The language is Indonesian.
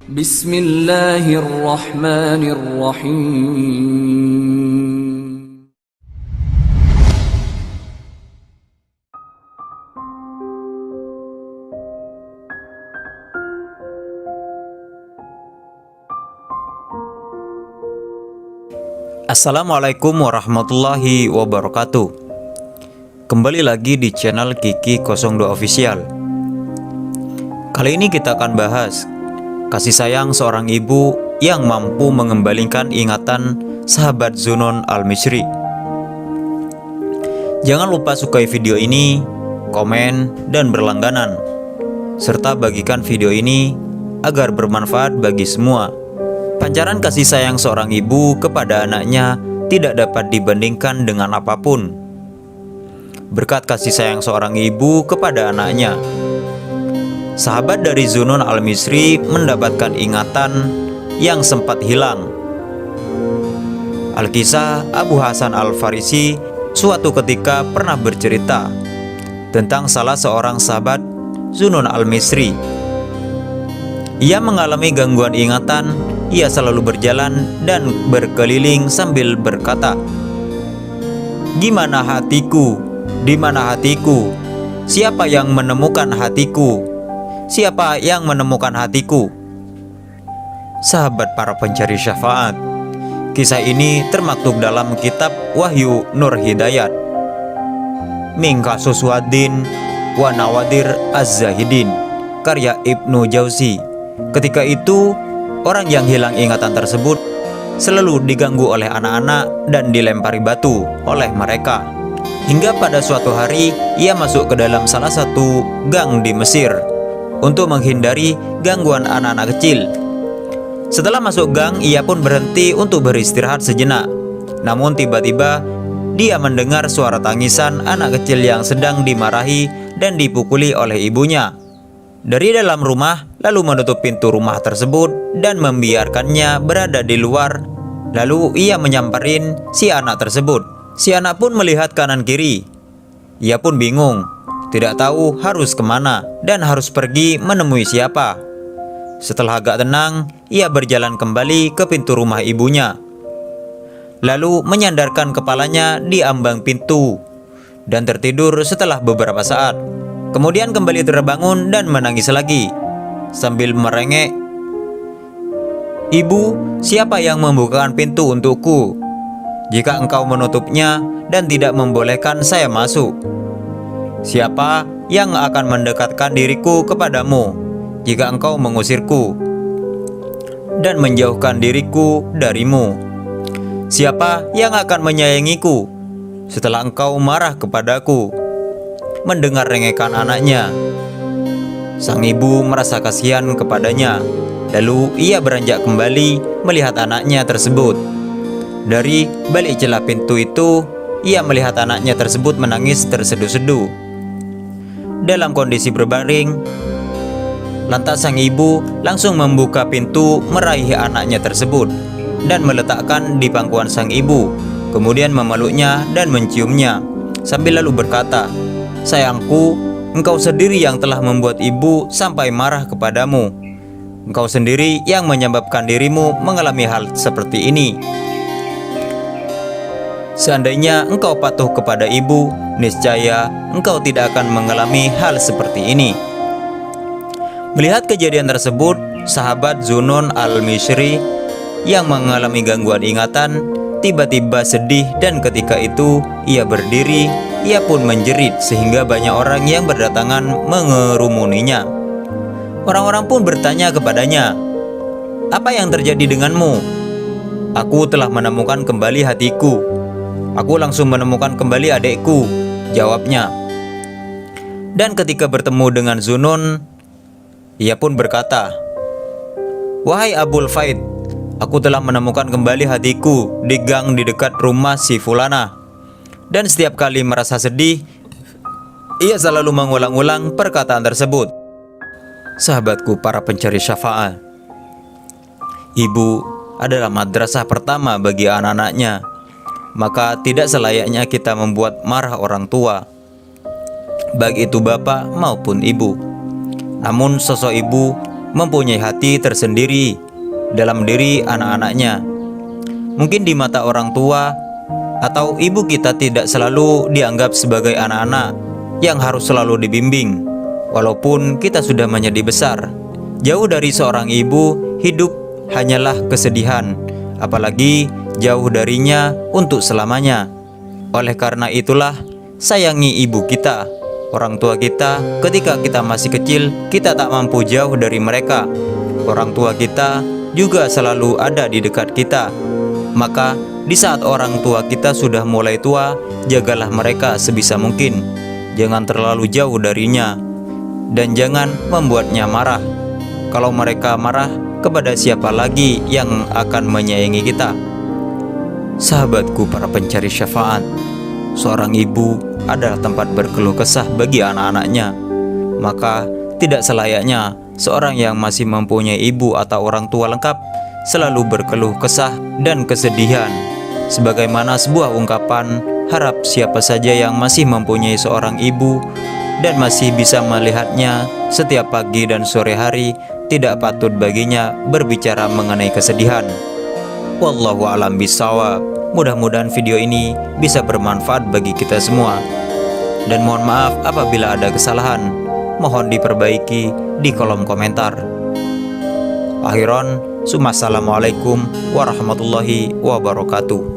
Bismillahirrahmanirrahim. Assalamualaikum warahmatullahi wabarakatuh. Kembali lagi di channel Kiki 02 Official. Kali ini kita akan bahas kasih sayang seorang ibu yang mampu mengembalikan ingatan sahabat Zunun Al-Misri. Jangan lupa sukai video ini, komen, dan berlangganan, serta bagikan video ini agar bermanfaat bagi semua. Pancaran kasih sayang seorang ibu kepada anaknya tidak dapat dibandingkan dengan apapun. Berkat kasih sayang seorang ibu kepada anaknya, sahabat dari Zunun Al-Misri mendapatkan ingatan yang sempat hilang. Al-Kisah Abu Hasan Al-Farisi suatu ketika pernah bercerita tentang salah seorang sahabat Zunun Al-Misri. Ia mengalami gangguan ingatan. Ia selalu berjalan dan berkeliling sambil berkata, "Gimana hatiku? Di mana hatiku? Siapa yang menemukan hatiku? Siapa yang menemukan hatiku?" Sahabat para pencari syafaat, kisah ini termaktub dalam kitab Wahyu Nur Hidayat Min Qasus Waddin wa Nawadir Az-Zahidin karya Ibnu Jauzi. Ketika itu orang yang hilang ingatan tersebut selalu diganggu oleh anak-anak dan dilempari batu oleh mereka. Hingga pada suatu hari ia masuk ke dalam salah satu gang di Mesir untuk menghindari gangguan anak-anak kecil. Setelah masuk gang, ia pun berhenti untuk beristirahat sejenak. Namun tiba-tiba dia mendengar suara tangisan anak kecil yang sedang dimarahi dan dipukuli oleh ibunya dari dalam rumah, lalu menutup pintu rumah tersebut dan membiarkannya berada di luar. Lalu ia menyamperin si anak tersebut. Si anak pun melihat kanan kiri. Ia pun bingung, tidak tahu harus kemana dan harus pergi menemui siapa. Setelah agak tenang, ia berjalan kembali ke pintu rumah ibunya, lalu menyandarkan kepalanya di ambang pintu dan tertidur setelah beberapa saat. Kemudian kembali terbangun dan menangis lagi sambil merengek, "Ibu, siapa yang membukakan pintu untukku? Jika engkau menutupnya dan tidak membolehkan saya masuk, siapa yang akan mendekatkan diriku kepadamu jika engkau mengusirku dan menjauhkan diriku darimu? Siapa yang akan menyayangiku setelah engkau marah kepadaku?" Mendengar rengekan anaknya, sang ibu merasa kasihan kepadanya. Lalu ia beranjak kembali melihat anaknya tersebut. Dari balik celah pintu itu, ia melihat anaknya tersebut menangis terseduh-seduh dalam kondisi berbaring. Lantas sang ibu langsung membuka pintu meraih anaknya tersebut dan meletakkan di pangkuan sang ibu. Kemudian memeluknya dan menciumnya sambil lalu berkata, "Sayangku, engkau sendiri yang telah membuat ibu sampai marah kepadamu. Engkau sendiri yang menyebabkan dirimu mengalami hal seperti ini. Seandainya engkau patuh kepada ibu, niscaya engkau tidak akan mengalami hal seperti ini." Melihat kejadian tersebut, sahabat Zunun Al-Misri yang mengalami gangguan ingatan tiba-tiba sedih, dan ketika itu ia berdiri. Ia pun menjerit sehingga banyak orang yang berdatangan mengerumuninya. Orang-orang pun bertanya kepadanya, "Apa yang terjadi denganmu?" "Aku telah menemukan kembali hatiku. Aku langsung menemukan kembali adikku," jawabnya. Dan ketika bertemu dengan Zunun, ia pun berkata, "Wahai Abul Faid, aku telah menemukan kembali hatiku di gang di dekat rumah si Fulana." Dan setiap kali merasa sedih, ia selalu mengulang-ulang perkataan tersebut. Sahabatku para pencari syafaat, ibu adalah madrasah pertama bagi anak-anaknya. Maka tidak selayaknya kita membuat marah orang tua, baik itu bapak maupun ibu. Namun sosok ibu mempunyai hati tersendiri dalam diri anak-anaknya. Mungkin di mata orang tua atau ibu kita tidak selalu dianggap sebagai anak-anak yang harus selalu dibimbing. Walaupun kita sudah menjadi besar, jauh dari seorang ibu, hidup hanyalah kesedihan, apalagi jauh darinya untuk selamanya. Oleh karena itulah, sayangi ibu kita, orang tua kita. Ketika kita masih kecil, kita tak mampu jauh dari mereka. Orang tua kita juga selalu ada di dekat kita. Maka di saat orang tua kita sudah mulai tua, jagalah mereka sebisa mungkin. Jangan terlalu jauh darinya, dan jangan membuatnya marah. Kalau mereka marah, kepada siapa lagi yang akan menyayangi kita? Sahabatku para pencari syafaat, seorang ibu adalah tempat berkeluh kesah bagi anak-anaknya. Maka tidak selayaknya seorang yang masih mempunyai ibu atau orang tua lengkap selalu berkeluh kesah dan kesedihan. Sebagaimana sebuah ungkapan, harap siapa saja yang masih mempunyai seorang ibu dan masih bisa melihatnya setiap pagi dan sore hari, tidak patut baginya berbicara mengenai kesedihan. Wallahu a'lam bishawab. Mudah-mudahan video ini bisa bermanfaat bagi kita semua. Dan mohon maaf apabila ada kesalahan, mohon diperbaiki di kolom komentar. Akhiran, assalamualaikum warahmatullahi wabarakatuh.